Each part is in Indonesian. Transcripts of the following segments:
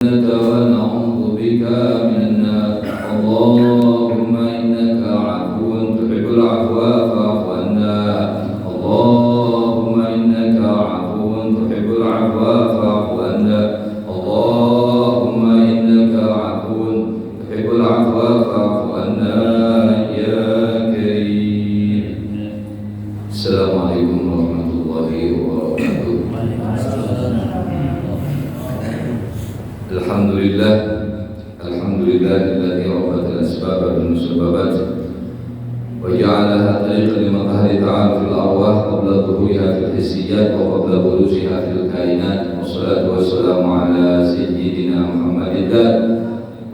ونعوذ بك من النار اللهم إنك عفو تحب العفو فاعف عنا اللهم إنك عفو تحب العفو فاعف عنا اللهم إنك عفو تحب العفو فاعف عنا يا كريم. السلام عليكم ورحمة الله وبركاته. Alhamdulillah alladzi rabbata al-asbab wal-musabbabat wa ja'alaha tariqan limaqahri ta'ala fil arwah qabla dhuhuriha fil hissiyat wa qabla buruziha fil kainat. Wassalatu wassalamu ala sayyidina Muhammadin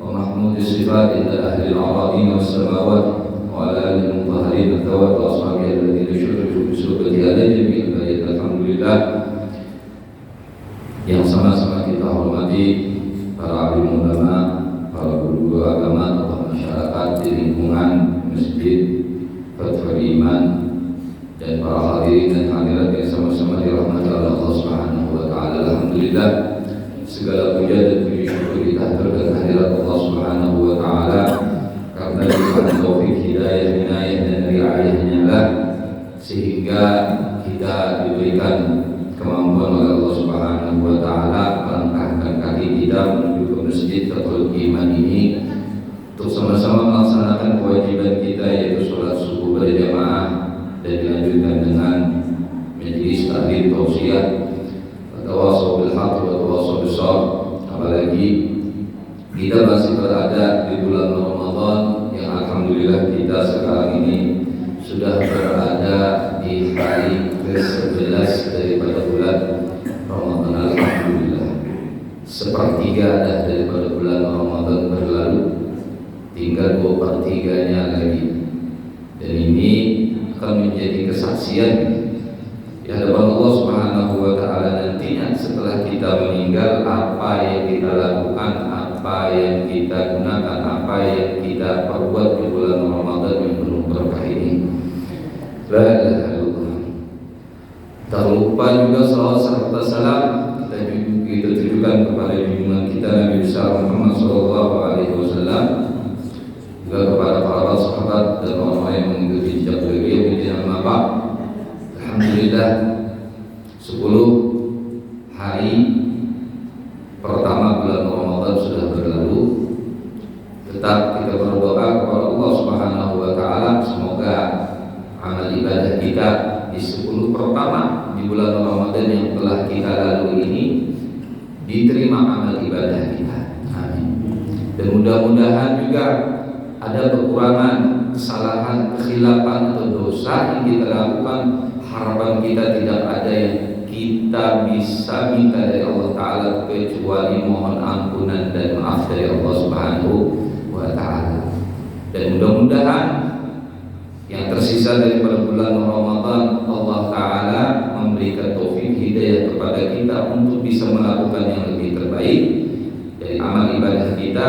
wa mahmudi sifat inda ahli al-aradin was-samawat wa ala alihi al-mutahharin al-thawat wa ashabihi alladhina syurifu bi suhbati alaihim bil bayt. Alhamdulillah yang sama-sama kita hormati para alim ulama, para guru agama, tokoh masyarakat di lingkungan masjid Fathul Iman, dan para hadirin dan hadirat yang sama-sama dirahmati oleh Allah Subhanahu wa taala. Alhamdulillah, segala puja dan puji syukur kita terhadap hadirat Allah Subhanahu wa taala karena diberikan taufik hidayah, inayah dan riayahnya lah sehingga kita diberikan kemampuan oleh Allah Subhanahu wa taala melangkahkan kaki kita menuju ke masjid Fathul Iman ini untuk sama-sama melaksanakan kewajiban kita, yaitu sholat subuh berjamaah dan dilanjutkan dengan majelis taklim tausiah, tawassul bil haqq wa tawassul bis sabr. Apalagi kita masih berada di bulan Ramadan yang alhamdulillah kita sekarang ini sudah berada di hari ke-11 daripada bulan Ramadan. Alhamdulillah, sepertiga dah daripada bulan Ramadan berlalu, tinggal 2/3-nya lagi. Dan ini akan menjadi kesaksian di hadapan Allah Subhanahu wa taala nantinya setelah kita meninggal, apa yang kita lakukan, apa yang kita gunakan, apa yang kita perbuat di bulan Ramadan yang penuh berkah ini. La ilaha illallah. Tak lupa juga salawat serta salam kita tujukan kepada junjungan kita Nabi besar Muhammad sallallahu alaihi wasallam, juga kepada para sahabat dan orang-orang yang mengikuti jejak beliau di dalam apa. Alhamdulillah, 10 hari pertama bulan Ramadan sudah berlalu. Tetap kita berdoa kepada Allah Subhanahu wa taala semoga amal ibadah kita di 10 pertama di bulan Ramadan yang telah kita lalui ini diterima amal ibadah kita. Amin. Dan mudah-mudahan juga ada kekurangan, kesalahan, kekhilafan atau dosa yang kita lakukan, harapan kita tidak ada yang kita bisa minta dari Allah Ta'ala kecuali mohon ampunan dan maaf dari Allah Subhanahu wa Ta'ala. Dan mudah-mudahan yang tersisa daripada bulan Ramadan Allah Ta'ala memberikan taufik hidayah kepada kita untuk bisa melakukan yang lebih terbaik dari amal ibadah kita,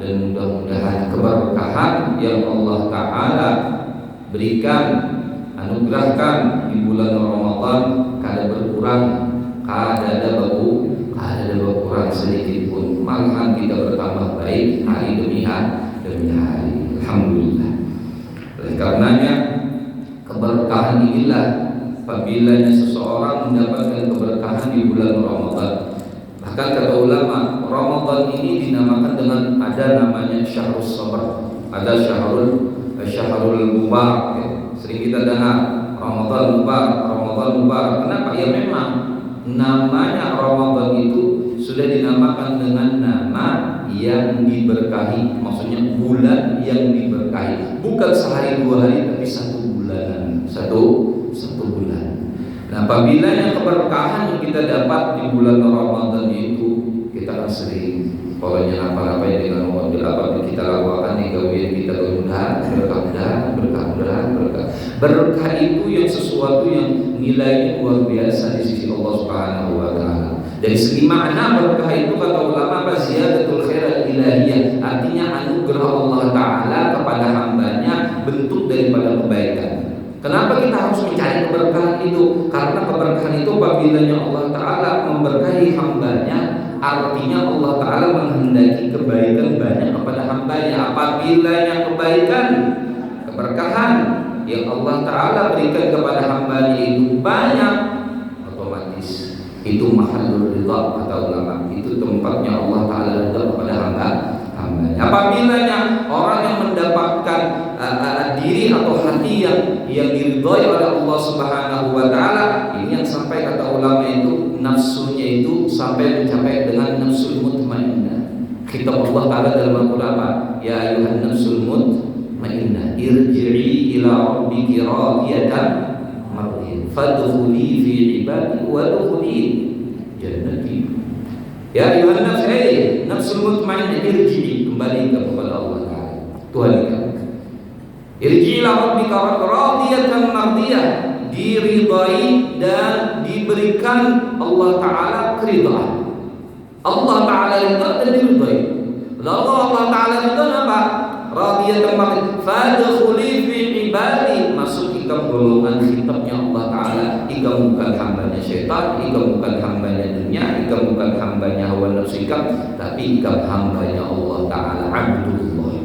dan mudah-mudahan keberkahan yang Allah Ta'ala berikan, anugerahkan di bulan Ramadan kada berkurang, kada ada berkurang sedikit pun, malahan kita bertambah baik hari demi hari. Alhamdulillah. Oleh karenanya keberkahan inilah apabila seseorang mendapatkan keberkahan di bulan Ramadan. Bahkan kata ulama, Ramadan ini dinamakan dengan ada namanya Syahrul Sabr, ada Syahrul Mubarak ya. Sering kita dengar Ramadan Mubarak. Kenapa? Ya memang namanya Ramadan itu sudah dinamakan dengan nama yang diberkahi, maksudnya bulan yang diberkahi, bukan sehari 2 hari tapi 1 bulan, satu bulan. Nah, apabila yang keberkahan yang kita dapat di bulan Ramadan itu, kita akan sering pokoknya apa-apa yang dengan mobil apa yang kita lakukan nih, gawian kita berkah itu yang sesuatu yang nilainya luar biasa di sisi Allah Subhanahu wa taala. Dari segi makna berkah itu kata ulama apa? Ziyadatul khairat ilahiyah, artinya anugerah Allah Ta'ala kepada hambanya, bentuk daripada kebaikan. Kenapa kita harus mencari keberkahan itu? Karena keberkahan itu apabila Allah Ta'ala memberkahi hambanya, artinya Allah Ta'ala menghendaki kebaikan banyak kepada hambanya. Apabila yang kebaikan, keberkahan yang Allah Ta'ala berikan kepada hambanya itu banyak, otomatis itu mahallul ridha kata ulama, itu tempatnya Allah Ta'ala ridha kepada hambanya. Apabila orang yang mendapatkan diri atau hati yang diridhai oleh Allah Subhanahu wa Ta'ala, ini yang sampai kata ulama itu nafsunya itu sampai mencapai dengan nafsul mutmainnah. Kitab Allah Ta'ala dalam Al-Quran apa? Ya ayuhan nafsul mutmainnah irji'i ila rabbiki radiyatan mardiyah fadkhuli fi ibadi wa dkhuli jannati. Ya ayuhan nafs, nafsul mutmainnah irji'i, kembali kepada Allah Ta'ala, Tuhan kita. Irji'i ila rabbika radiyatan mardiyah, diridai dan diberikan Allah Ta'ala keridhaan. Allah Ta'ala ridha dan diridai. Lalu Allah Ta'ala ridha apa? Radiyatan mardiyah fadkhuli fi ibadi, masuk ikam golongan khitabnya Allah Ta'ala. Ikam bukan hambanya syaitan, ikam bukan hambanya dunia, ikam bukan hambanya hawa nafsu ikam, tapi ikam hambanya Allah Ta'ala, Abdullah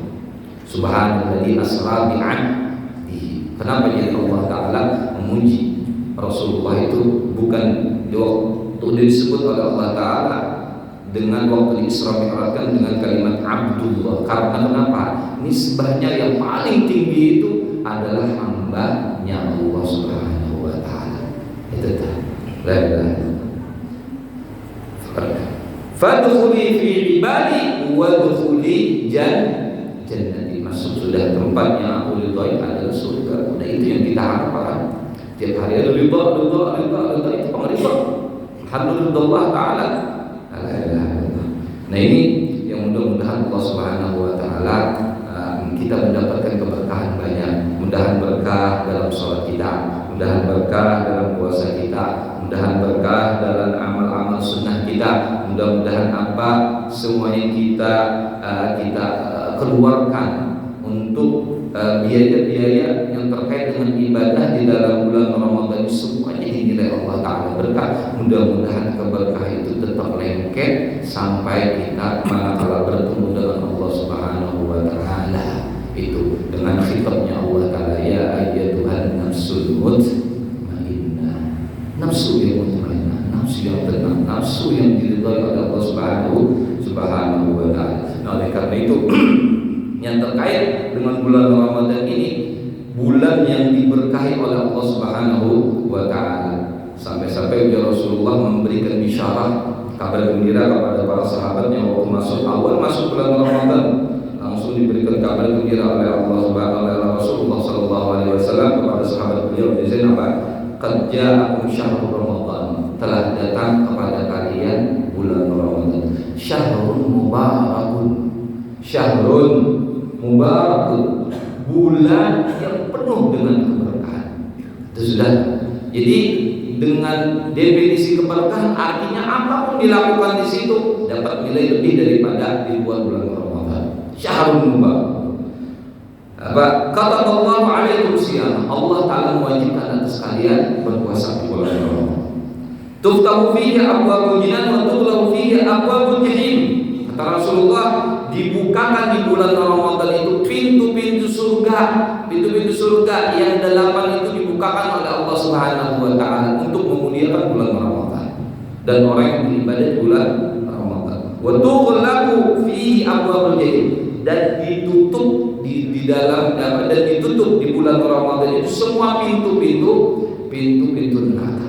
Subhanalladzi asra bi'abdihi. Kenapa jadi Allah Ta'ala memuji Rasulullah itu bukan di waktu disebut oleh Allah Ta'ala dengan waktu Isra Mi'rajkan dengan kalimat Abdullah? Karena kenapa? Nisbahnya yang paling tinggi itu adalah hambanya Allah Subhanahu wa Ta'ala. Itu dah. La ilaha illallah. Fadkhuli fi ibadi wadkhuli jannati. Masuk sudah tempatnya aku ridhai adalah surga. Nah, itu yang kita harapkan. Tiap hari ada ridha itu pengridha. Alhamdulillah Ta'ala. Nah, ini yang mudah-mudahan Allah Subhanahu wa Ta'ala kita mendapatkan keberkahan banyak. Mudahan berkah dalam sholat kita, mudahan berkah dalam puasa kita, mudahan berkah dalam amal-amal sunnah kita. Mudah-mudahan apa semuanya kita keluarkan untuk biaya-biaya yang terkait dengan ibadah di dalam bulan Ramadan ini semuanya dinilai Allah Ta'ala berkah. Mudah-mudahan keberkah itu tetap lengket sampai kita manakala bertemu dengan Allah Subhanahu wa Ta'ala itu dengan khitabnya Allah Ta'ala, ya ayyatuhan nafsul mutmainnah, nafsu yang mutmainnah, nafsu yang tenang, nafsu yang diridhai oleh Allah Subhanahu wa Ta'ala. Nah, oleh karena itu yang terkait dengan bulan Ramadan ini, bulan yang diberkahi oleh Allah Subhanahu wa Ta'ala. Sampai-sampai Rasulullah memberikan bisyarah, kabar gembira kepada para sahabatnya waktu masuk bulan Ramadan, langsung diberikan kabar gembira oleh Allah Subhanahu wa Ta'ala, Rasulullah sallallahu alaihi wasallam kepada sahabat beliau di sini apa? Qad ja'akum syahrul Ramadan, telah datang kepada kalian bulan Ramadan. Syahrun mubarakun, bulan yang penuh dengan keberkahan. Itu sudah. Jadi dengan definisi keberkahan artinya apapun dilakukan di situ dapat nilai lebih daripada ribuan bulan Ramadan. Syahrun mubarak. Apa? Kata Allah alaikum siyam, Allah Ta'ala mewajibkan atas kalian berpuasa di bulan Ramadan. Tuftahu fihi abwabul jinan wa tughlaqu fihi abwabul jahim. Kata Rasulullah, dibukakan di bulan Ramadan itu pintu-pintu surga yang 8 itu dibukakan oleh Allah Subhanahu wa Ta'ala untuk memuliakan bulan Ramadan dan orang yang beribadah di bulan Ramadan. Wa tughlaqu fihi abwabul jahim, dan ditutup di dalam dan ditutup di bulan Ramadan itu semua pintu-pintu neraka.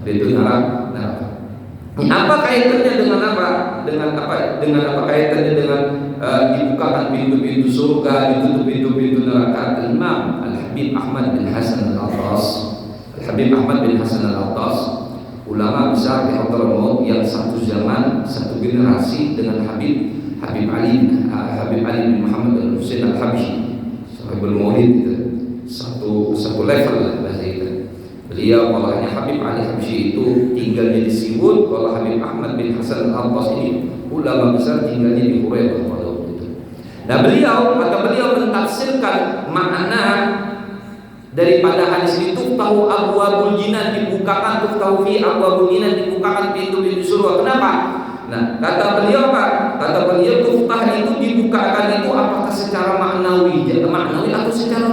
Pintu neraka. Apa kaitannya dengan apa? Dengan apa kaitannya dengan dibukakan pintu-pintu surga, ditutup pintu-pintu neraka? Imam Al-Habib Ahmad bin Hasan Al-Attas, ulama besar di Hadramaut yang satu zaman, satu generasi dengan Habib Ali bin Muhammad Al-Husain Al-Habsyi, Sahibul Maulid itu. Satu level lah bahasa itu. Beliau kalau hanya Habib Ali Habsyi itu tinggalnya di Siwut, kalau Habib Ahmad bin Hasan Al-Attas ini ulama besar tinggalnya di Hurairah pada waktu itu. Nah, kata beliau mentafsirkan makna daripada hadis itu, tahu abwabul jinan dibukakan, tahu fi abwabul jinan dibukakan pintu-pintu surga. Kenapa? Nah, kata beliau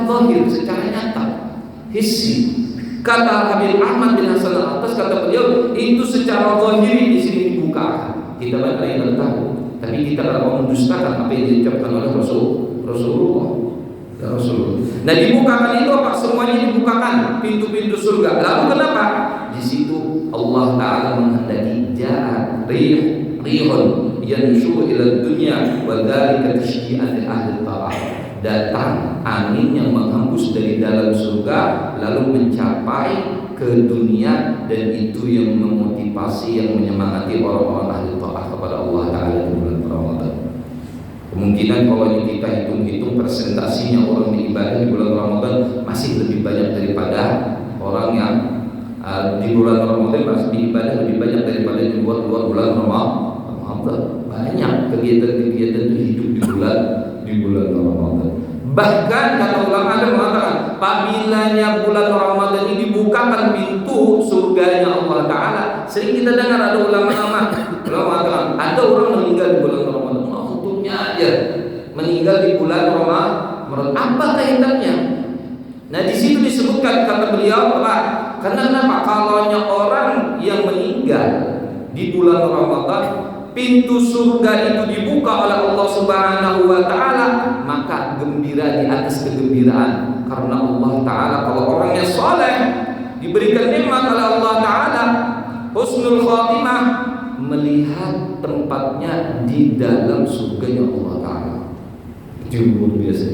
zahir, secara nyata, hissi. Kata Habib Ahmad bin Hasan al-Attas, kata beliau, itu secara zahiri di sini dibuka. Kita banyak yang tahu, tapi kita kalau mendustakan apa yang diucapkan oleh Rasulullah. Ya Rasul. Nah, dibukakan itu apa? Semuanya dibukakan pintu-pintu surga. Lalu kenapa? Di situ Allah Taala menghendaki ja'a rihun yanshu ila dunya wa dzalika tashyi'an li ahli ta'ah. Datang angin yang menghembus dari dalam surga lalu mencapai ke dunia, dan itu yang memotivasi, yang menyemangati orang-orang ahli ta'ah kepada Allah Taala di bulan Ramadan. Kemungkinan kalau kita hitung-hitung persentasinya orang beribadah di bulan Ramadan masih lebih banyak daripada orang yang di bulan Ramadan masih beribadah lebih banyak daripada di luar bulan Ramadan. Banyak kegiatan-kegiatan itu hidup di bulan Ramadan. Bahkan kata ulama ada mengatakan, apabila bulan Ramadan ini dibukakan pintu surganya Allah Taala. Sering kita dengar ada ulama mengatakan ada orang meninggal di bulan Ramadan. Aja meninggal di bulan Ramadan, apa kaitannya? Nah, di situ disebutkan kata beliau apa? Karena kenapa? Kalaunya orang yang meninggal di bulan Ramadan, pintu surga itu dibuka oleh Allah Subhanahu wa Ta'ala, maka gembira di atas kegembiraan, karena Allah Ta'ala kalau orangnya soleh diberikan nikmat oleh Allah Ta'ala, husnul khatimah, melihat tempatnya di dalam surganya Allah Ta'ala. Itu luar biasa.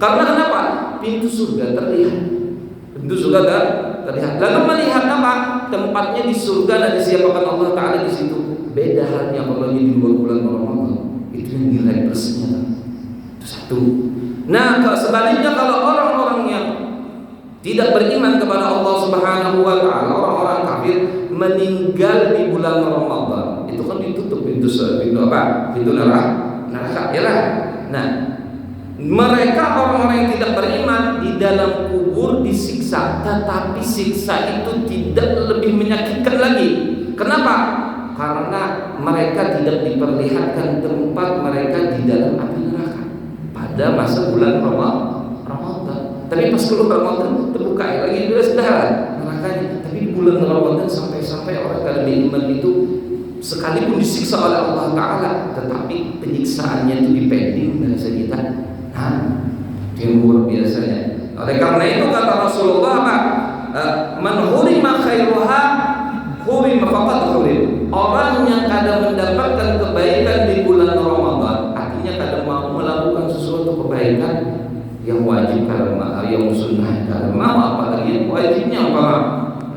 Karena kenapa? Pintu surga terlihat. Pintu surga terlihat. Lalu melihat apa? Tempatnya di surga dan disiapkan Allah Ta'ala di situ. Beda halnya kalau di luar bulan Ramadan. Itu yang nilai plusnya. Itu satu. Nah, sebaliknya kalau orang-orang yang tidak beriman kepada Allah Subhanahu wa Ta'ala, orang-orang kafir meninggal di bulan Ramadan, itu kan ditutup pintu apa? Pintu neraka, ya lah. Nah, mereka orang-orang yang tidak beriman di dalam kubur disiksa, tetapi siksa itu tidak lebih menyakitkan lagi. Kenapa? Karena mereka tidak diperlihatkan tempat mereka di dalam api neraka pada masa bulan Ramadan. Tapi pas keluar Ramadan terbuka lagi sudah nerakanya. Tapi di bulan Ramadan sampai orang kalau beriman itu sekalipun disiksa oleh Allah Ta'ala, tetapi penyiksaannya itu dipending bahasa kita. Yang luar biasanya. Oleh karena itu kata Rasulullah, man hurima khairuha hurima faqad hurim. Orang yang kadang mendapatkan kebaikan di bulan Ramadan, artinya kadang mau melakukan sesuatu kebaikan yang wajib karena yang sunnah karena mau, apalagi yang wajibnya apa?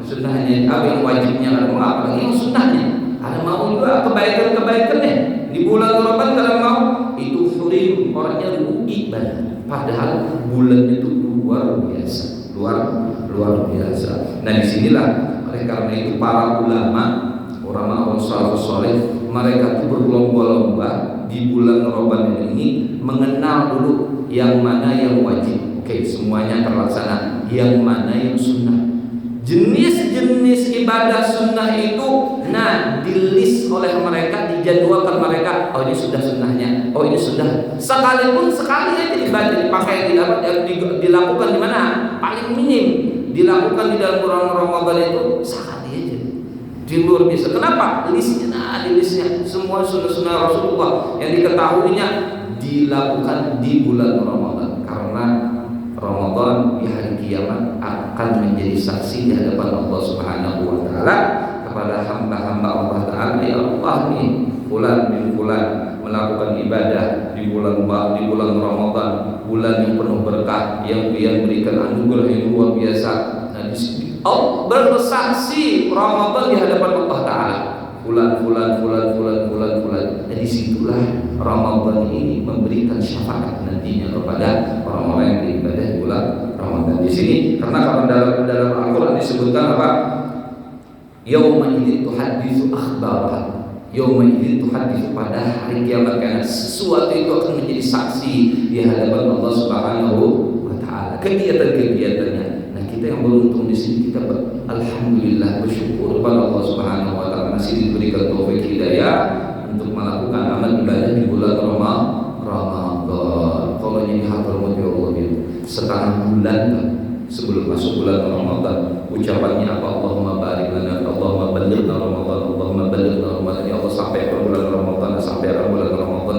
Sunnahnya apa, yang wajibnya karena mau, apalagi yang sunnahnya. Ada mau juga kebaikan-kebaikannya di bulan Ramadan kalau mau, itu hurim, orangnya rugi banget. Padahal bulan itu luar biasa, luar biasa. Nah, disinilah oleh karena itu para ulama, orang salafus saleh, mereka itu berlomba-lomba di bulan Ramadan ini mengenal dulu yang mana yang wajib. Oke, semuanya terlaksana. Yang mana yang sunnah. Jenis-jenis ibadah sunnah itu di-list oleh mereka, dijadwalkan mereka. Oh, ini sudah sunnahnya. Oh, ini sudah. Sekalipun sekali aja dipakai, dilakukan di mana? Paling minim dilakukan di dalam bulan Ramadan itu sekali aja. Di luar biasa. Kenapa? Listnya, di listnya semua sunnah Rasulullah yang diketahuinya dilakukan di bulan Ramadan, karena Ramadan di hari kiamat akan menjadi saksi di hadapan Allah Subhanahu wa Ta'ala kepada hamba-hamba Allah Ta'ala. Ya Allah nih, fulan bin fulan melakukan ibadah di bulan Ramadan, bulan yang penuh berkah, yang berikan anugerah yang luar biasa. Nah, di sini bersaksi Ramadan di hadapan Allah Ta'ala. Fulan. Jadi situlah Ramadan ini memberikan syafaat nantinya kepada orang-orang yang beribadah di bulan Ramadan. Di sini karena kalau dalam Al-Qur'an disebutkan apa? Yauma idzin tuhaddisu akhbaraha. Yauma idzin tuhaddisu, pada hari kiamat, karena sesuatu itu akan menjadi saksi di hadapan Allah Subhanahu wa Ta'ala. Kegiatan-kegiatannya. Nah, kita yang beruntung di sini, kita alhamdulillah bersyukur kepada Allah Subhanahu wa Ta'ala masih diberikan taufik hidayah untuk melakukan amal ibadah di bulan Ramadan. Kalau ini hadramat ya Allah, setengah bulan sebelum masuk bulan Ramadan. Ucapannya apa? Allahumma barik lana, Allahumma ballighna Ramadan, Allahumma ballighna Ramadan. Ya Allah, sampai ke bulan Ramadan, sampai ke bulan Ramadan.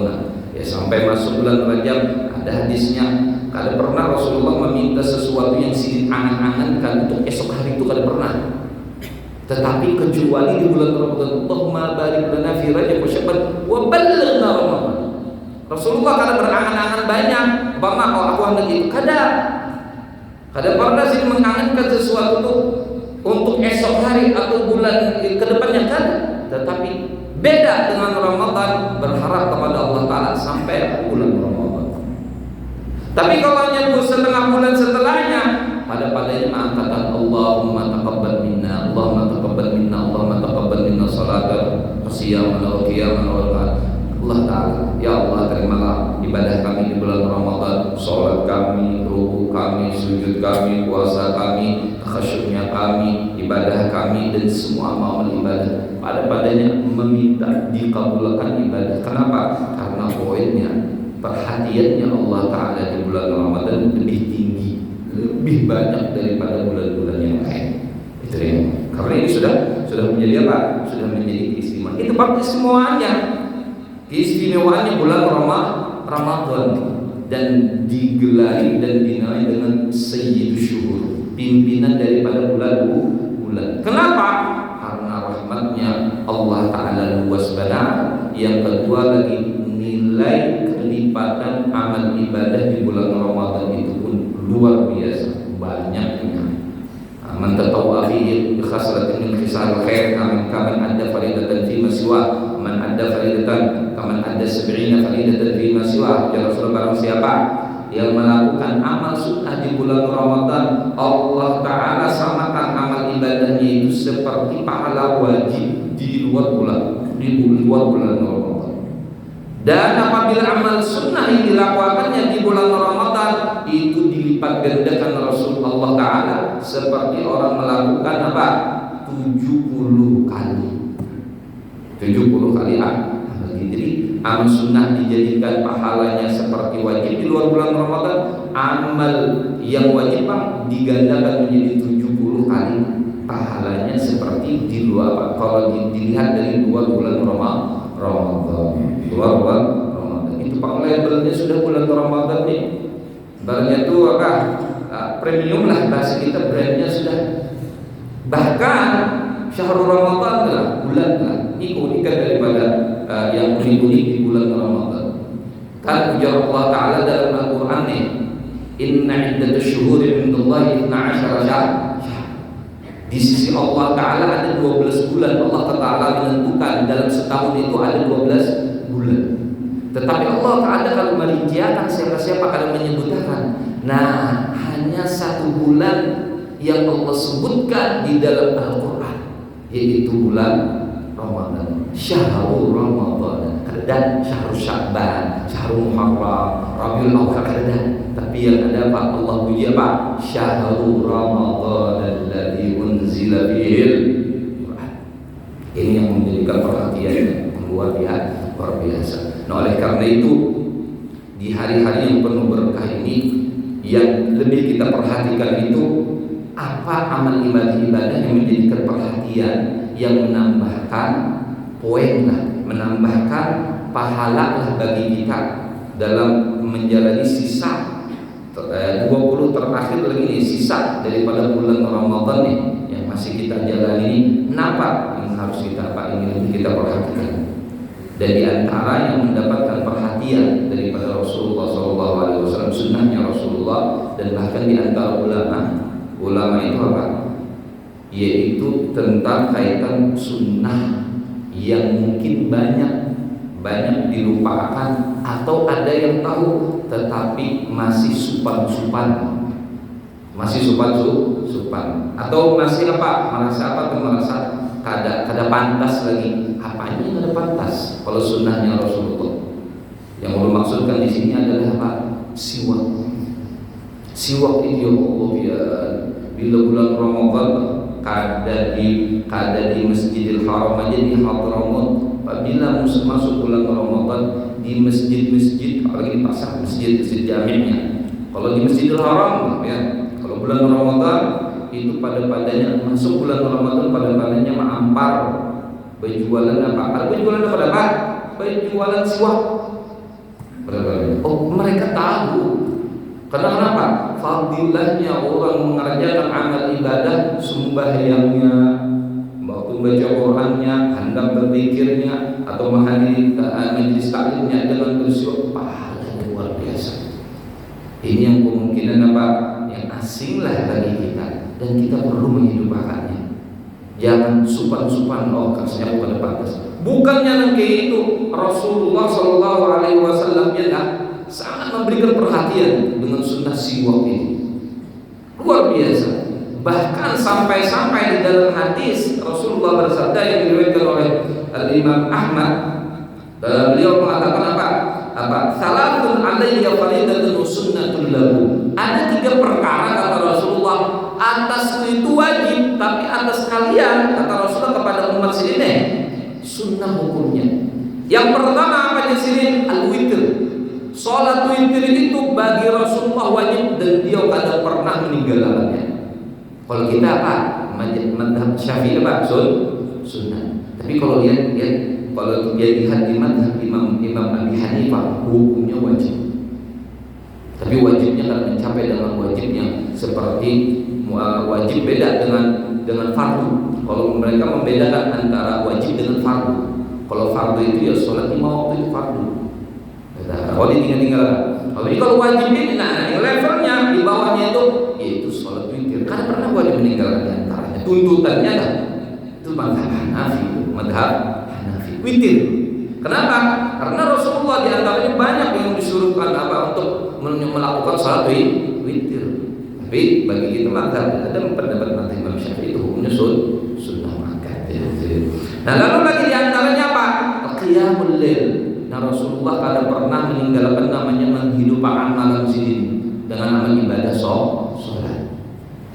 Ya sampai masuk bulan Rajab. Ada hadisnya, kada pernah Rasulullah meminta sesuatu yang sidin angan-angankan untuk esok hari itu, kada pernah. Tetapi kecuali di bulan Ramadan, Allahumma barik lana fi Rajab wa Sya'ban wa ballighna Ramadan. Rasulullah kada berangan-angan banyak. Bama kalau aku hendak itu kada pernah sih mengangankan sesuatu itu untuk esok hari atau bulan ke depannya, kan. Tetapi beda dengan Ramadan, berharap kepada Allah Ta'ala sampai bulan Ramadan. Tapi kalau nyentuh setengah bulan setelahnya, pada-padanya mengatakan Allahumma taqabbal minna, Allahumma taqabbal minna, Allahumma taqabbal minna salatan wa siyamana wa qiyamana wa Allah Ta'ala. Ya Allah, terimalah ibadah kami di bulan Ramadan, sholat kami, ruku kami, sujud kami, puasa kami, khusyuknya kami, ibadah kami, dan semua amal ibadah. Pada-padanya meminta dikabulkan ibadah. Kenapa? Karena poinnya, perhatiannya Allah Ta'ala di bulan Ramadan lebih tinggi, lebih banyak daripada bulan-bulan yang lain. Itu yang karena ini sudah menjadi apa? Sudah menjadi keistimewaan. Itu pasti semuanya. Keistimewaannya bulan Ramadan, dan digelari dan dinamai dengan Sayyidus Syuhur, pimpinan daripada bulan. Kenapa? Karena rahmatnya Allah Ta'ala luas benar. Yang kedua lagi, nilai kelipatan amal ibadah di bulan Ramadan itu pun luar biasa banyaknya. Man tatawwa fihi bi khaslatin min khisal khair kaman adda faridatan fi ma siwa, man adda faridatan kaman adda 70 faridatan fi ma siwa. Ya Rasulullah, barang siapa yang melakukan amal sunnah di bulan Ramadan, Allah Ta'ala samakan amal ibadahnya itu seperti pahala wajib di luar bulan Ramadan. Dan apabila amal sunnah yang dilakukannya di bulan Ramadan, itu dilipat gandakan Rasulullah Ta'ala seperti orang melakukan apa? 70 kali. 70 kali jadi amal sunnah dijadikan pahalanya seperti wajib di luar bulan Ramadan. Amal yang wajib digandakan menjadi 70 kali pahalanya seperti di luar. Kalau dilihat dari luar bulan Ramadan. Luar bulan Ramadan itu labelnya sudah bulan Ramadan nih. Barangnya itu apa? Premium lah bahasa kita, brandnya sudah. Bahkan Syahrul Ramadan adalah bulan ikut-ikat daripada yang unik-unik di bulan Ramadan. Kan ujar Allah Ta'ala dalam Al-Quran nih, inna iddatash syuhuri indallahi 12 syahr. Di sisi Allah Ta'ala ada 12 bulan. Allah Ta'ala menentukan dalam setahun itu ada 12 bulan. Tetapi Allah Ta'ala kalau merinciakan siapa-siapa kalau menyebutkan, nah hanya 1 bulan yang Allah sebutkan di dalam Al-Quran, yaitu bulan Ramadan. Syahrul Ramadan, dan Syahrul Sya'ban, Syahrul Muharram, Rabiul Awwal ada. Tapi yang ada apa? Allah puji apa? Syahrul Ramadan alladzi unzila fihil Quran. Ini yang menjadikan perhatian yang luar biasa. Nah, oleh karena itu di hari-hari yang penuh berkah ini, yang lebih kita perhatikan itu apa amal ibadah yang menjadikan perhatian, yang menambahkan poin lah, menambahkan pahala lah bagi kita dalam menjalani sisa 20 terakhir lagi nih, sisa daripada bulan Ramadan nih yang masih kita jalani ini. Kenapa ini harus kita kita perhatikan? Dan di antara yang mendapatkan perhatian daripada Rasulullah SAW, sunnahnya Rasulullah, dan bahkan di antara ulama itu apa? Yaitu tentang kaitan sunnah yang mungkin banyak dilupakan, atau ada yang tahu tetapi masih supan, atau masih apa? Merasa kada pantas lagi. Apanya yang kada pantas? Kalau sunnahnya Rasulullah, yang mau maksudkan di sini adalah apa? Siwak itu ya Allah ya. Bila bulan Ramadan kada di Masjidil Haram aja di Hadramaut. Apabila masuk bulan Ramadan di masjid-masjid, apalagi di pasar masjid jami'nya, Kalau di Masjidil Haram ya, kalau bulan Ramadan itu pada-padanya masuk bulan Ramadan pada-padanya ampar, berjualan apa? Berjualan apa? Berjualan siwak. Oh, mereka tahu. Karena kenapa? Fadilahnya orang mengerjakan amal ibadah, sembahyangnya, waktu baca Qur'annya, hendak berzikirnya, atau menghadiri majelis taklimnya dengan bersiwak, pahalanya luar biasa. Ini yang kemungkinan apa? Yang asing lah bagi kita, dan kita perlu menghidupkannya. Jangan supan-supan, oh kasnya bukan pantas. Bukannya nanti itu Rasulullah Shallallahu Alaihi Wasallam sangat memberikan perhatian dengan sunnah siwak ini, luar biasa. Bahkan sampai-sampai di dalam hadis Rasulullah bersabda yang diriwayatkan oleh Imam Ahmad, beliau mengatakan apa? Salatun alayya faridatun sunnatun lahu. Ada 3 perkara kata Rasulullah, atas itu wajib, tapi atas kalian kata Rasulullah kepada umat sini sunnah hukumnya. Yang pertama apa di sini? Al-witr. Salat witir itu bagi Rasulullah wajib dan dia kadang pernah meninggalkannya. Kalau kita apa? Madhab Syafi'i apa? Sunnah. Tapi kalau dia lihat di madhab Imam Abi Hanifah, hukumnya wajib. Tapi wajibnya kalau mencapai dengan wajib yang seperti wajib beda dengan fardu. Kalau mereka membedakan antara wajib dengan fardu. Kalau fardu itu ya sholat 5 waktu itu fardu. Kalau ditinggal. Kalau wajib ini, yang levelnya di bawahnya itu sholat witir. Karena pernah wajib meninggalkan di antaranya. Tuntutannya kan itu madhab Hanafi. Witir. Kenapa? Karena Rasulullah di antaranya banyak yang disuruhkan untuk melakukan sholat witir. Tapi bagi kita madhab ada pendapat madhab Imam Syafi'i itu hukumnya sunnah makan. Nah lalu lagi di antaranya apa? Qiyamul lail. Nah Rasulullah kadang pernah meninggalkan namanya menghidupkan malam sini dengan amal ibadah sholat.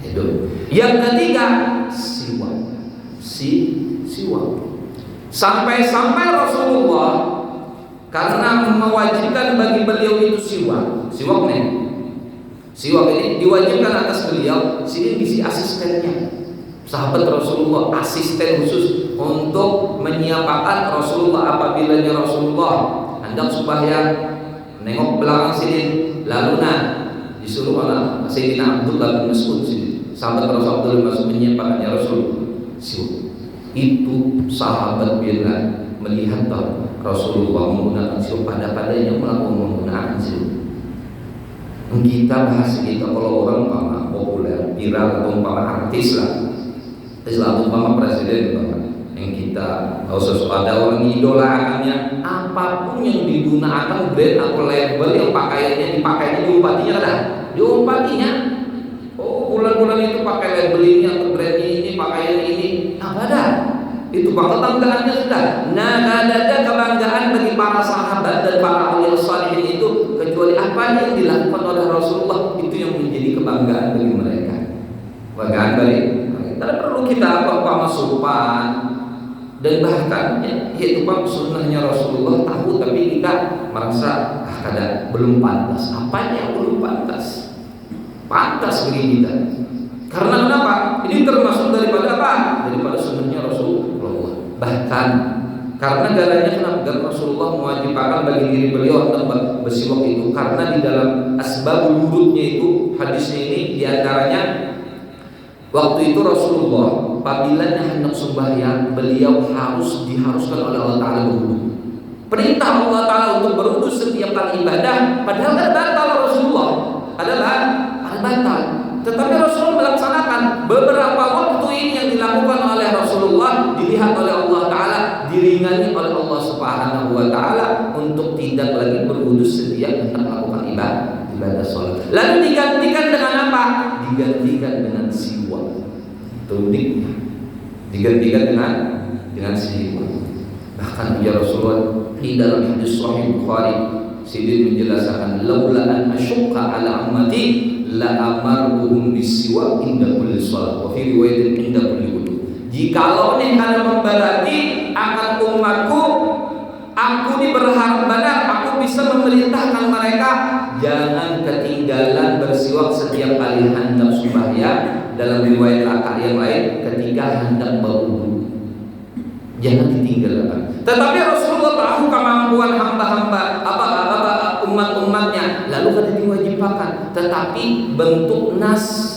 Itu. Yang ketiga siwak. Siwak. Sampai Rasulullah karena mewajibkan bagi beliau itu siwak ini diwajibkan atas beliau. Sini bisi asistennya, sahabat Rasulullah, asisten khusus untuk menyiapkan Rasulullah apabila Rasulullah hendak sembahyang, nengok belakang sini, lalu disuruh oleh Sayyidina Abdullah bin Mas'ud sini, sahabat Rasulullah bin Mas'ud menyiapkan Rasul siwak. Itu sahabat bila melihat Rasulullah menggunakan siwak, pada-padanya menggunakan siwak. Kita bahas kita kalau orang populer, viral atau artis lah, umpama presiden yang kita ada orang idolakannya, apapun yang digunakan brand atau label yang pakaiannya diumpatinya kan? Diumpatinya. Oh bulan-bulan itu pakai label ini atau brand ini, pakaian ini, apa dah? Itu kebanggaannya sudah. Nah, ada kebanggaan bagi para sahabat dan para awliya salihin itu kecuali apa yang dilakukan oleh Rasulullah, itu yang menjadi kebanggaan bagi mereka. Kebanggaan bagi mereka. Tidak perlu kita apa sopan dan bahkan yaitu sunnahnya Rasulullah tahu, tapi kita merasa kadang belum pantas. Apanya yang belum pantas? Pantas bagi kita. Karena kenapa? Ini termasuk daripada apa? Daripada sunnahnya Rasulullah. Bahkan karena dalilnya kenapa Rasulullah mewajibkan bagi diri beliau untuk bersiwak itu, karena di dalam asbabul wurudnya itu hadisnya ini diantaranya waktu itu Rasulullah apabila hendak sembahyang beliau diharuskan oleh Allah Ta'ala berwudu. Perintah Allah Ta'ala untuk berwudu setiap kali ibadah, padahal kan batal Rasulullah adalah batal. Tetapi Rasulullah melaksanakan. Beberapa waktu ini yang dilakukan oleh Rasulullah dilihat oleh Allah Ta'ala, diringani oleh Allah Subhanahu Wa Ta'ala untuk tidak lagi berwudu setiap hendak melakukan ibadah sholat. Lalu digantikan dengan apa? Digantikan dengan siwak. Tunik. Digantikan dengan siwak. Bahkan ya Rasulullah di dalam hadis Sahih Bukhari Sidin menjelaskan, laula an asyqa ala ummati la amartuhum bisiwak inda kulli shalah wa fi riwayatin inda kulli wudu. Jikalau karena memberati akan umatku, aku berharap benar aku bisa memerintahkan mereka jangan ketinggalan setiap kali hendak sembahyang, dalam riwayat akad yang lain ketika hendak berwudu. Jangan ditinggalkan. Tetapi Rasulullah tahu kemampuan hamba-hamba umat-umatnya, lalu kan diwajibkan. Tetapi bentuk nas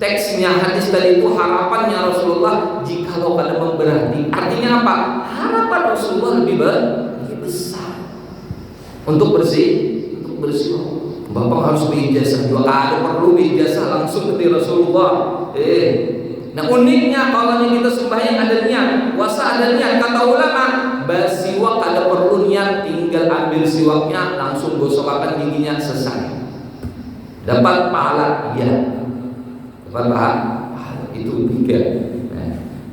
teksnya hadis tadi itu harapannya Rasulullah jikalau kada memberati. Artinya apa? Harapan Rasulullah lebih besar untuk bersih. Bapak harus berijazah juga, ada perlu berijazah langsung ke Rasulullah. Nah uniknya kalau kita sembahyang ada niat, puasa ada niat, kata ulama, bersiwak ada perlu niat, tinggal ambil siwaknya langsung gosokkan giginya selesai. Dapat pahala, ya. Dapat pahala itu tiga.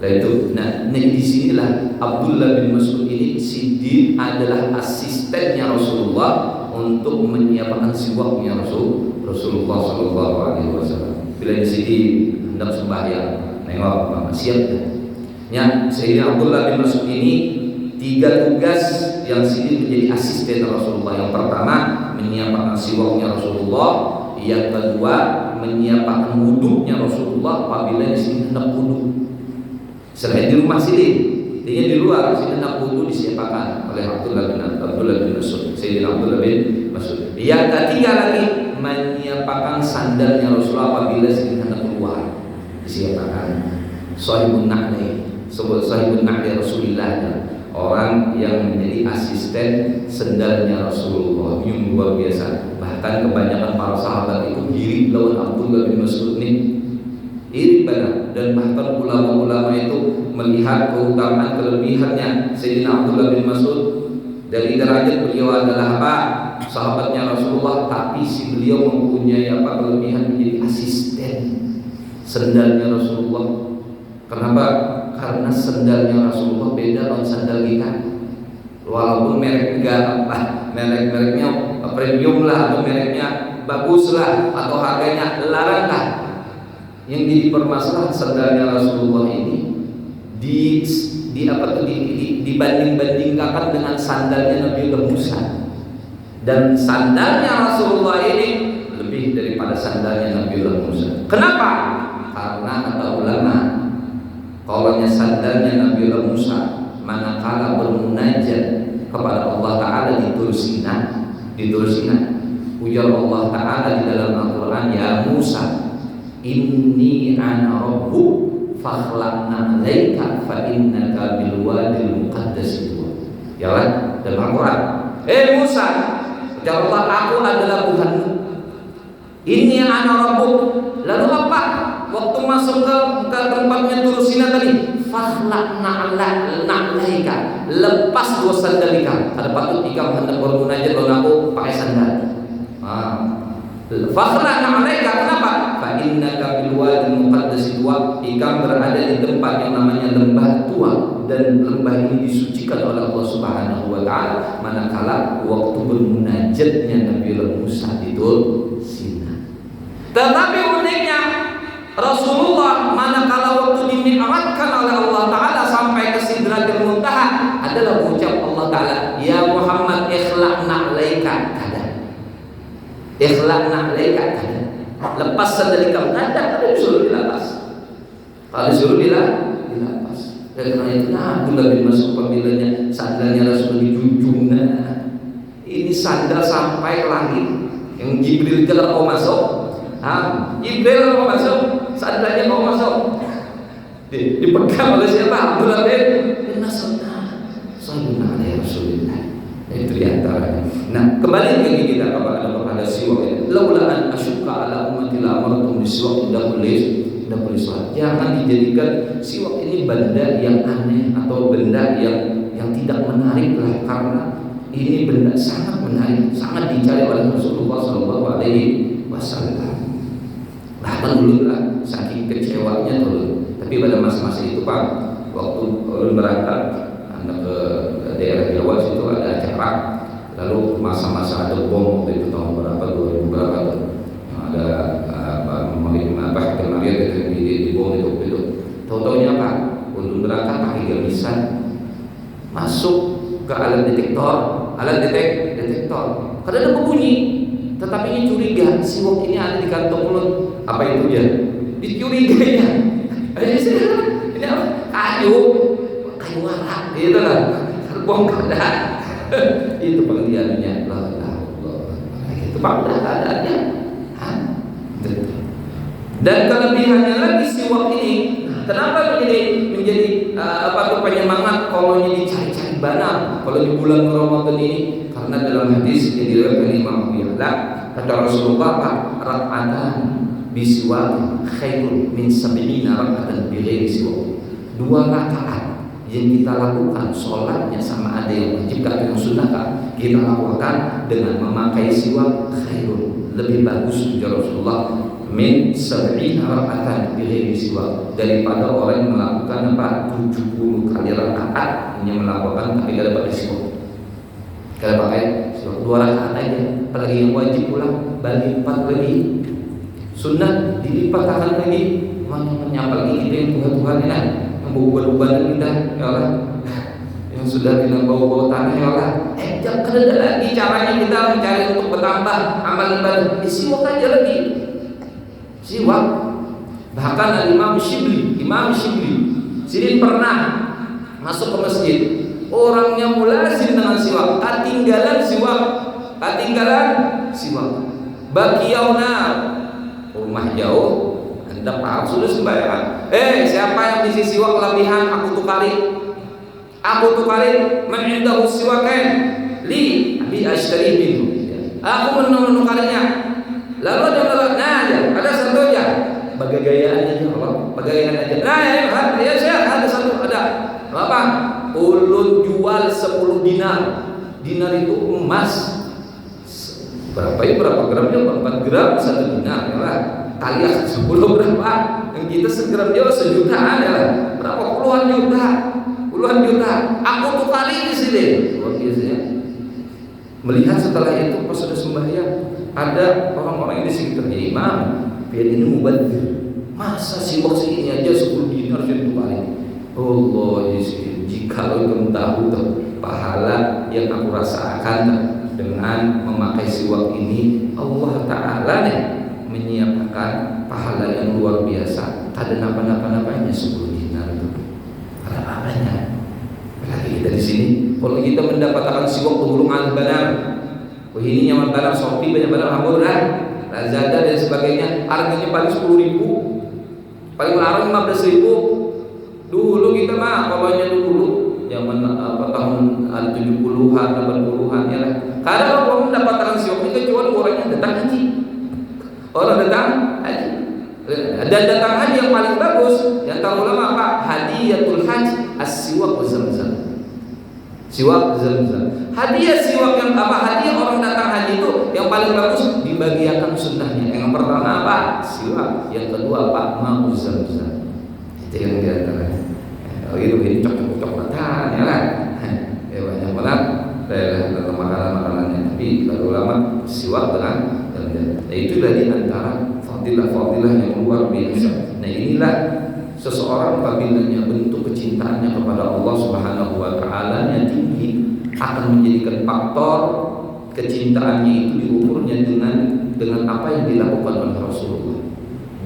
Nah, di sinilah Abdullah bin Mas'ud ini Siddiq adalah asistennya Rasulullah untuk menyiapkan siwaknya Rasulullah Shallallahu Alaihi Wasallam. Bila Siddiq hendak sembahyang, nengok siap. Ya, Sayyidina Abdullah bin Mas'ud ini tiga tugas yang Siddiq menjadi asisten Rasulullah. Yang pertama menyiapkan siwaknya Rasulullah, yang kedua menyiapkan wuduknya Rasulullah apabila Siddiq hendak wuduk. Selain di rumah sini, di luar sini nak wudu disiapkan oleh Abdullah bin Mas'ud. Sayyidina Abdullah bin Mas'ud. Yang ketiga lagi menyiapkan sandalnya Rasulullah apabila sedang hendak keluar, disiapkan. Sahibun Na'li, sahibun Na'li Rasulullah, orang yang menjadi asisten sandalnya Rasulullah. Yang luar biasa. Bahkan kebanyakan para sahabat itu iri lawan Abdullah bin Mas'ud ini. Iri pada, dan bahkan ulama-ulama itu melihat keutamaan kelebihannya Sayyidina Abdullah bin Mas'ud. Dari derajat beliau adalah apa? Sahabatnya Rasulullah, tapi si beliau mempunyai apa kelebihan menjadi asisten sendalnya Rasulullah. Kenapa? Karena sendalnya Rasulullah beda dengan sandal kita. Walaupun mereknya mereknya premium lah, atau mereknya bagus lah, atau harganya larang lah. Yang jadi permasalahan sandalnya Rasulullah ini dibanding-bandingkan dengan sandalnya Nabi Musa, dan sandalnya Rasulullah ini lebih daripada sandalnya Nabi Musa. Kenapa? Karena kata ulama, kalau sandalnya Nabi Musa manakala bermunajat kepada Allah Ta'ala di Tur Sina, ujar Allah Ta'ala di dalam Al-Quran, ya Musa, inni ana rabbuk fakhlaqna alaika fa innaka bil wadil muqaddas tuwa. Ya kan? Dalam Al-Qur'an. Musa, ujar Allah, aku adalah Tuhanmu. Inni ana rabbuk. Lalu apa? Waktu masuk ke tempatnya Tur Sina tadi, fakhlaqna alaika. Lepas dua sandal ikam. Ada patut ikam hendak bermunajat lawan aku pakai sandal. Fakhlaqna alaika, kenapa? Fa innaka bil wadil muqaddas tuwa. Ikam berada di tempat yang namanya lembah tua, dan lembah ini disucikan oleh Allah Subhanahu wa taala manakala waktu bermunajatnya Nabi Musa di Tur Sina. Tetapi uniknya Rasulullah manakala waktu dimi'rajkan oleh Allah Ta'ala sampai ke Sidratul Muntaha adalah ucap Allah Ta'ala, ya Muhammad ikhlaqna alaika kada. Ikhlaqna alaika kada. Lepas sandal ikam, kada disuruh dilepas. Kalau disuruh dilepas. Dan karena itu Abdullah bin Mas'ud pembilanya sandalnya Rasul dijunjung. Ini sandal sampai langit. Yang Jibril kalau mau masuk, Jibril mau masuk, sandalnya mau masuk. Dipegang oleh siapa? Abdullah bin Mas'ud. Sallallahu alaihi wasallam. Itu diantaranya. Nah, kembali lagi kita kepada siwak ini. Laula an asyqa ala ummati la amartum bisiwak inda kulli salat. Jangan dijadikan siwak ini benda yang aneh atau benda yang tidak menarik lah, karena ini benda sangat menarik, sangat dicari oleh Rasulullah Shallallahu Alaihi Wasallam. Bahkan dulu lah saking kecewanya dulu. Tapi pada masa-masa itu Pak, waktu berangkat ke daerah Jawa situ ada acara, lalu masa-masa ada bom waktu itu tahun berapa, 2000 berapa tuh, ada kemarin di bom itu. Tahu-taunya apa? Untuk berangkat pakai gamisan, masuk ke alat detektor, detektor. Kadang ada bunyi, tetapi ini curiga, siwak ini ada di kantong mulut. Apa itu ya? Dicurigainya. Ini apa? Kayu warak, gitu lah. Bongkar dah. Itu pengertiannya. Itu pada keadaannya. Dan kelebihannya lagi siwak ini, kenapa menjadi penyemangat kalau dicari-cari barang kalau di bulan Ramadan ini? Karena dalam hadis yang diriwayatkan Imam Abu Ya'la, kata Rasulullah, rak'atan bisiwak khairun min sab'ina rak'atan bighairi siwak. 2 rakaat yang kita lakukan sholatnya sama ada yang wajib yang sunnah kita lakukan dengan memakai siwak khairun, lebih bagus ya Rasulullah, min sab'ina rak'atan bighairi siwak, daripada orang yang melakukan 70 kali rakaat yang melakukan tapi tidak pakai siwak. Kalau pakai 2 rakaat aja, apalagi yang wajib pulang bagi 4 lagi, sunnah dilipat lagi, menyapa lagi kita yang Tuhan ya, yang beban-beban kita ya Allah, yang sudah kita bawa-bawa tanah ya Allah, jangan ada lagi caranya kita mencari untuk bertambah amal ibadah, siwak aja lagi, siwak. Bahkan Imam Shibli Sirin pernah masuk ke masjid, orangnya mulazim dengan siwak, ketinggalan siwak. Bakiyauna, rumah jauh, Anda paham sudah sembahyang. Siapa yang isi siwak kelebihan, aku tukarin, man indahu siwakain li abi ashtari minhu. Aku menukarinya. Lalu ada satu aja. Bagaian aja Allah, bagaian aja. Ya saya ada satu ada. Apa? Ulun jual 10 dinar. Dinar itu emas. Berapa gramnya? 4 gram 1 dinar ya lah. Kali 10 berapa? Yang kita segram dia sejutaan ya lah. Berapa puluhan juta. Aku tuh kali di sini. Luar biasa ya. Melihat setelah itu pas sudah sembahyang, ada orang-orang yang di sekitarnya, imam, biar ini mubadzir. Masa siwak segini aja 10 dinar itu paling. Allah, jika kamu tahu pahala yang aku rasakan dengan memakai siwak ini, Allah Ta'ala menyiapkan pahala yang luar biasa. Tak ada napa-napanya 10 dinar itu. Ada apa-apanya. Lagi kita di sini, kalau kita mendapatkan siwak penggulung al-banar, ini nyaman barang Shopee, banyak barang Hamburg, Lazada dan sebagainya, harganya paling 10.000, paling larang 15.000. Dulu kita mah, pokoknya dulu zaman tahun 70-an, 80-an ya lah. Kadang kalau mendapatkan siwak itu kecuali orangnya datang haji. Orang datang haji. Dan datang haji yang paling bagus, yang tahu ulama apa? Hadiyatul haji as-siwak Zamzam. Siwak Zamzam. Hadiah siwak yang apa? Hadiah orang datang haji itu yang paling bagus dibagiakan sunnahnya. Yang pertama apa? Siwak. Yang kedua apa? Ma'u Zamzam. Itu yang diantaranya. Ini coklat-coklatan ya kan? Ya banyak banget dalam makanan-makanannya. Tapi kalau ulama siwak dengan itu dari antara fadilah-fadilah yang luar biasa. Nah inilah seseorang apabila bentuk kecintaannya kepada Allah Subhanahu wa Ta'ala yang tinggi, akan menjadikan faktor kecintaannya itu diukurnya dengan apa yang dilakukan oleh Rasulullah,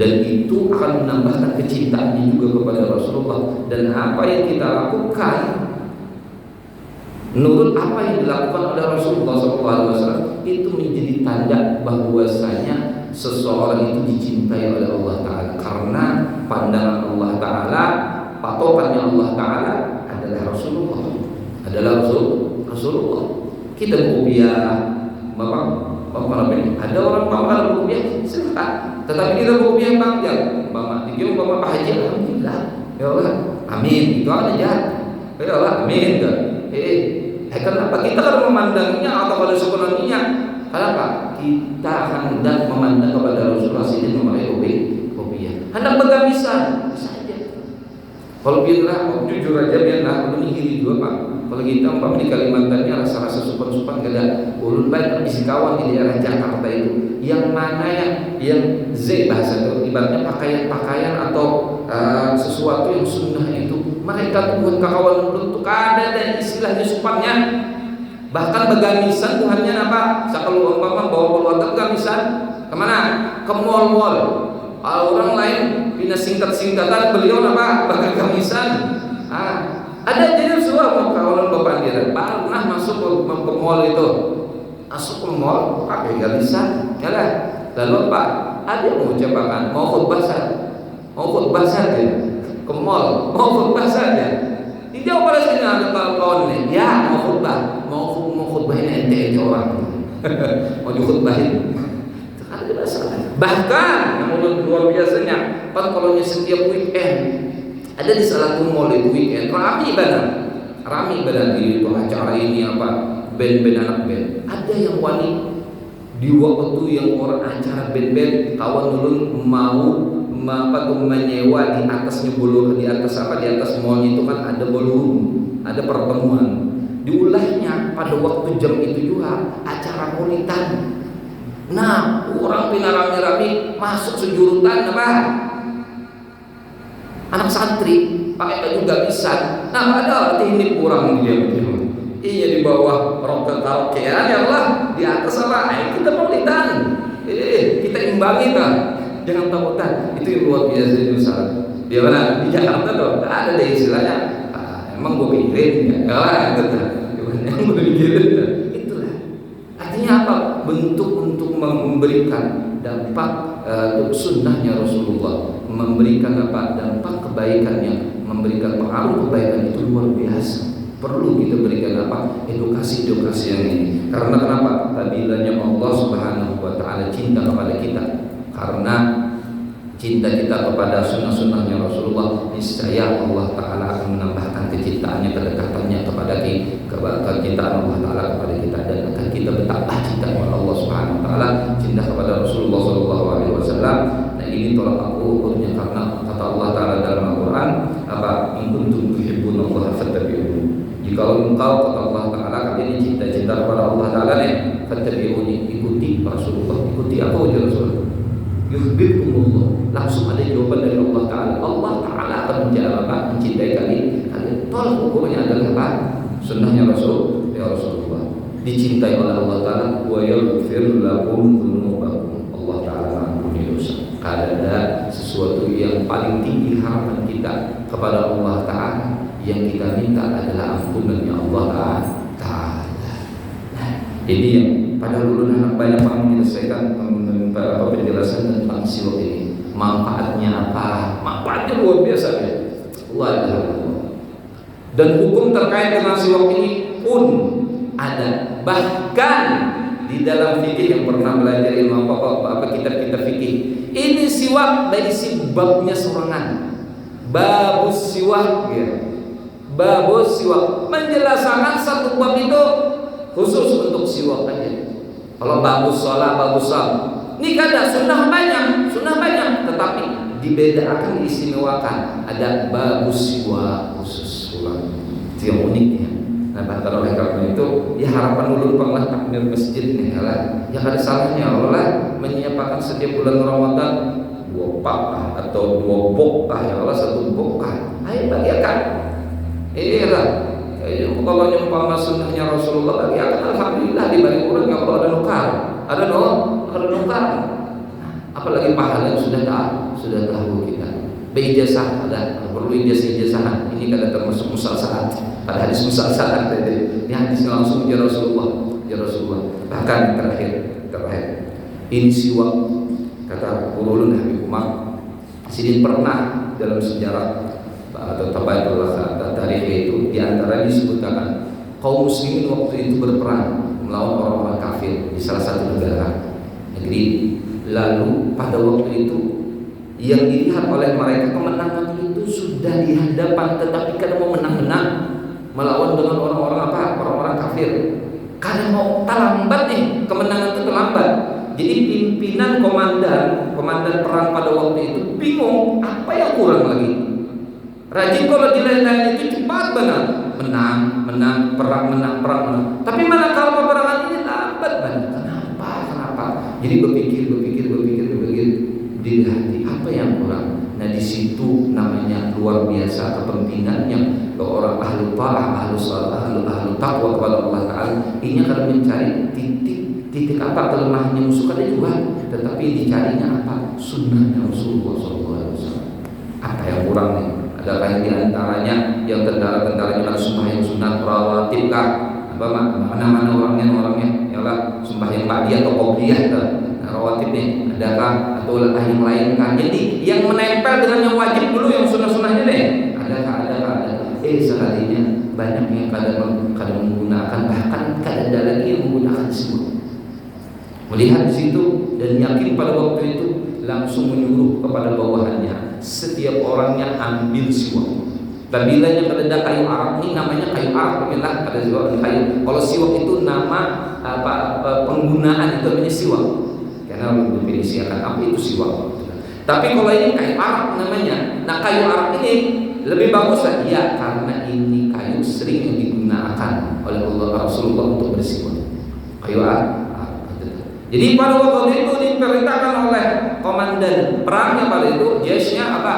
dan itu akan menambahkan kecintaannya juga kepada Rasulullah. Dan apa yang kita lakukan menurut apa yang dilakukan oleh Rasulullah SAW itu menjadi tanda bahwasanya seseorang itu dicintai oleh Allah Ta'ala, karena pandangan Allah Ta'ala, patokannya Allah Ta'ala adalah Rasulullah, Rasulullah. Kita rupiah, Bapak ada orang pamer rupiah silakan, tetapi kita rupiah panjang, Bapak Pak Haji, alhamdulillah, ya Allah, amin, itu aja, ya Allah, amin. Kenapa kita kan memandangnya atau pada sebenarnya? Kenapa? Kita hendak memandang kepada Rasulullah sini memakai rupiah. Hendak pegang bisa aja. Kalau biarlah, jujur aja biarlah, belum hiri juga Pak. Kalau kita umpama di Kalimantannya rasa-rasa supan-supan gak ada. Ulun baik bisi kawan di daerah Jakarta itu, yang mana yang Z bahasa itu, ibaratnya pakaian atau sesuatu yang sunnah itu, mereka tuh buat kawan ulun tuh ada dan istilahnya supannya Bahkan begamisan Tuhannya apa? Kalau umpama bawa keluarga begamisan kemana? Ke mall-mall. Orang lain pindah singkat-singkatan, beliau apa? Begamisan. Ada jadi semua kawalan bepandiran pernah masuk ke mall itu, masuk ke mall pakai gamisan, ya lah. Lalu apa? Ada yang mengucapkan mau khutbah saja, ke mall mau khutbah saja. Dijawab oleh sini ada kawan-kawan ini, ya mau khutbahin ente orang, mau dikhutbahin. Ada masalah. Bahkan yang luar biasanya, kan kalau setiap weekend ada di salah satu mall itu weekend rame badan di itu acara ini apa band-band anak band. Ada yang wani di waktu yang orang acara band-band kawan dulu mau menyewa di atasnya bulu di atas mallnya itu kan ada ballroom, ada pertemuan. Diulahnya pada waktu jam itu juga acara monitan. Nah, orang pindah rame-rame masuk sejurutan apa? Anak santri pakai baju gabisan. Nah, ada teknik kurang dia. Iya di bawah rokok karaokean ya Allah, di atas apa? Kita maulidan. Kita imbangi kan. Jangan takutan. Itu yang luar biasa di Nusantara. Di mana? Di Jakarta tuh ada deh istilahnya. Emang gue pikirin ya. Emang gue pikirin ya. Itulah. Artinya apa? Bentuk untuk memberikan dampak sunnahnya Rasulullah, memberikan apa? Dampak kebaikannya, memberikan pengaruh kebaikan itu luar biasa. Perlu kita berikan apa? Edukasi yang ini. Karena kenapa? Tabilanya Allah Subhanahu wa taala cinta kepada kita. Karena cinta kita kepada sunnah-sunnahnya Rasulullah, niscaya Allah taala akan menambahkan kecintaannya, kedekatannya kepada kecintaan Allah taala kepada kita, dan akan kita bertambah cinta kepada Allah Subhanahu wa taala, cinta kepada Rasulullah sallallahu alaihi wasallam. Nah, ini tolak ukurnya karena kata Allah taala dalam Al-Qur'an apa? In kuntum tuhibbunallaha fattabi'uni. Jika engkau kata Allah taala kalian cinta kepada Allah taala nih, fattabi'uni, ikuti Rasulullah. Ikuti apa wajah Rasulullah? Yuhibbukumullah. Langsung ada jawaban dari Allah taala. Allah taala akan mencintai kalian. Tolak ukurnya adalah apa? Sunnahnya Rasulullah. Dicintai oleh Allah taala. Wa yaghfir lakum dzunubakum. Allah taala mengampuni dosa. Ada sesuatu yang paling tinggi harapan kita kepada Allah taala, yang kita minta adalah ampunannya Allah taala. Nah, ini yang pada ulun anak banyak menyelesaikan penjelasan tentang siwak ini. Manfaatnya apa? Manfaatnya luar biasa ya. Dan hukum terkait dengan siwak ini pun ada. Bahkan di dalam fikih yang pernah belajar ilmu apa kitab-kitab fikih, ini siwak dari si babnya sorangan. Babus siwak ya. Babus siwak menjelaskan satu bab itu khusus untuk siwak aja. Kalau babus sholat, babus salat, ini kan ada sunnah banyak, tetapi dibedakan, diistimewakan. Ada babus siwak khusus sholat, itu yang uniknya. Nah, bahkan oleh karena itu, ya harapan ulun pernah takmir masjid nih, ya ada salahnya Allah menyiapkan setiap bulan Ramadan 2 pakah atau 2 bokah, ya Allah 1 bokah. Ayo bagikan. Kalau nyumpama sunnahnya Rasulullah bagi akan alhamdulillah dibanding orang yang kalau ada nukar, ada nukar. Apalagi pahala yang sudah tahu kita. Beijazah ada, perlu ijazah. Ini kadang termasuk musalsalat. Pada hadis musalsalat tadi, ini hadis langsung ya Rasulullah. Bahkan terakhir. Ini siwak kata ulun Habib Umar. Sidin pernah dalam sejarah atau tabayul tarikh itu diantara disebutkan kaum muslimin waktu itu berperang melawan orang-orang kafir di salah satu negeri. Lalu pada waktu itu yang dilihat oleh mereka kemenangan itu sudah di hadapan, tetapi karena mau menang melawan dengan orang-orang kafir. Karena mau terlambat nih, kemenangan itu terlambat. Jadi pimpinan komandan perang pada waktu itu bingung apa yang kurang lagi. Rajin kalau di lain-lain itu cepat benar, menang perang. Tapi malah kalau peperangan ini lambat banget. Kenapa? Jadi berpikir di hati apa yang kurang. Nah di situ namanya luar biasa kepentingannya orang ahlu ta'ah, ahlu salat, ahlu taqwa kepada Allah Ta'ala. Ini akan mencari titik apa kelemahannya musuh kan juga, tetapi dicarinya apa? Sunnahnya Rasulullah SAW. Apa yang kurang nih? Adakah yang diantaranya yang tentara-tentaranya harus sembahyang sunat rawatib kah? Apa mana orangnya ialah sembahyang ba'diyah atau qobliyah rawatib nih adakah atau yang lain kan? Jadi yang menempel dengan yang wajib dulu yang sunnah-sunnahnya deh. Adakah sekalinya banyak yang kadang menggunakan, bahkan kadang ada lagi yang menggunakan siwak. Melihat di situ dan yakin pada waktu itu langsung menyuruh kepada bawahannya setiap orangnya ambil siwak. Dan bilanya pada kayu arak ini namanya kayu arak, pemirsa ada siwak kayu. Kalau siwak itu nama penggunaan itu namanya siwak. Karena definisi akan apa itu siwak. Tapi kalau ini kayu arak namanya. Nah kayu arak ini lebih bagus lah ya karena ini kayu sering yang digunakan oleh Allah Rasulullah untuk bersiwak. Kayu arak. Jadi pada waktu itu diperintahkan oleh komandan perangnya pada itu, jesnya apa?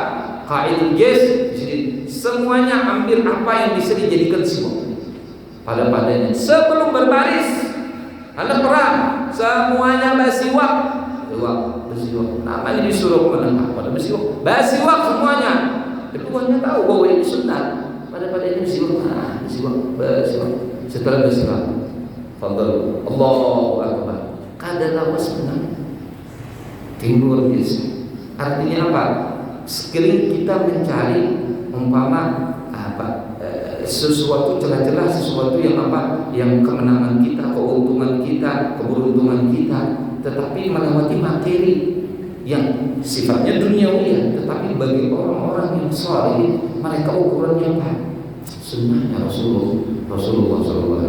Qaidul jes. Jadi semuanya ambil apa yang bisa dijadikan siwak padanya. Sebelum berbaris ada perang, semuanya bersiwak. Namanya disuruh menengah pada bersiwak. Bersiwak semuanya. Tapi bukannya tahu bahwa ini sunnah. Pada ini bersiwak. Bersiwak. Setelah bersiwak, fadl Allahu Akbar. Kadang lawas menang timbul biasa. Artinya apa? Sekali kita mencari umpama sesuatu celah-celah, sesuatu yang apa? Yang kemenangan kita, keuntungan kita, keberuntungan kita, tetapi melewati materi yang sifatnya duniawi, tetapi bagi orang-orang yang saleh mereka ukurannya apa? Sunnahnya Rasulullah SAW.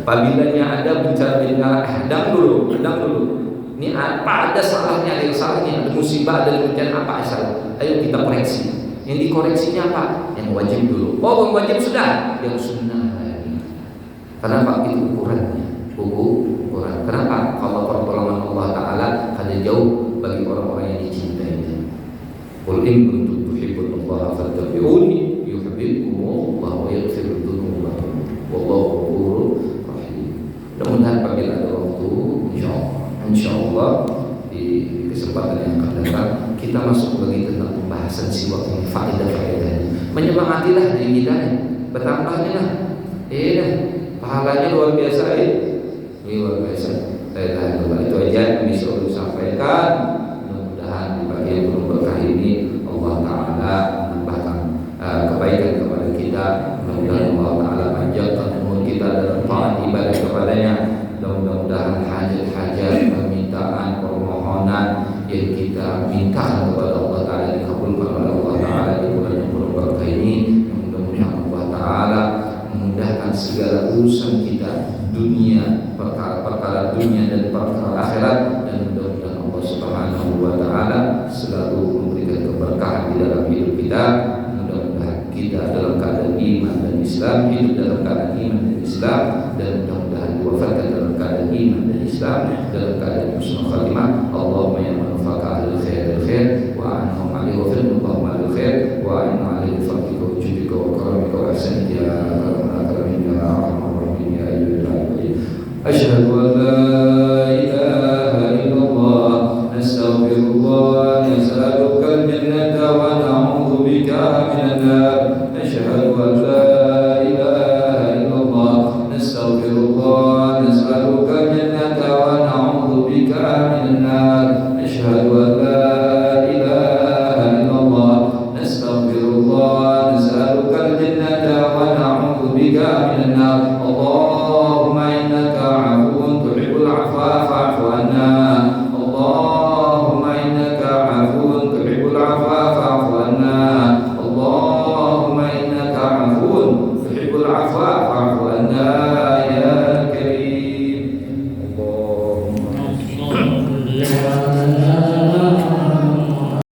Apabila ada bencana, hadang dulu. Ini apa ada salahnya, ada yang salahnya, ada musibah, ada bencana apa asal? Ayo kita koreksi. Yang dikoreksinya apa? Yang wajib dulu. Yang wajib sudah, yang sunnah lagi. Kenapa itu ukurannya? Ukuran. Kenapa? Kalau pertolongan Allah Taala ada jauh bagi orang-orang yang dicintainya. Qul in kuntum tuhibbunallaha fattabi'uni yuhibbukumullah wa yaghfir dzunubakum wallahu ghafurur rahim. Mudah-mudahan apabila ada waktu insyaallah di kesempatan yang akan datang kita masuk lagi tentang pembahasan siwak yang faedah-faedahnya. Menyemangatilah diri kita, bertambahnya lah. Pahalanya luar biasa luar biasa. Itu aja yang bisa saya sampaikan. Mudah-mudahan di pagi yang penuh berkah ini Allah Ta'ala menambahkan kebaikan kepada kita. Mudah-mudahan Allah Ta'ala panjangkan umur kita dalam taat ibadah kepadanya. Mudah-mudahan hajat-hajat, permintaan, permohonan yang kita minta kepada Allah Ta'ala dikabulkan oleh Allah Ta'ala di bulan yang penuh berkah ini. Mudah-mudahan Allah Ta'ala memudahkan segala urusan kita, dunia, perkara dunia dan perkara akhirat, dan mudah-mudahan Allah Subhanahu wa Ta'ala selalu memberikan keberkahan di dalam hidup kita. Mudah-mudahan kita dalam keadaan iman dan Islam, hidup dalam keadaan iman dan Islam, dan mudah-mudahan diwafatkan dalam keadaan iman dan Islam, dalam keadaan husnul khatimah. Allahumma ya man faqa al khair wa anhum alaihi wa fil Allahumma al khair wa anhum alaihi fadlika wa judika wa karamika wa ihsanika ya akramin ya arhamar rahimin ya ayyuhal asyhadu an la ilaha illallah nastaghfirullah nas'aluka al-jannata wa na'udzu bika minan nar. Asyhadu an la ilaha illallah nastaghfirullah nas'aluka al-jannata wa na'udzu bika minan nar. Asyhadu an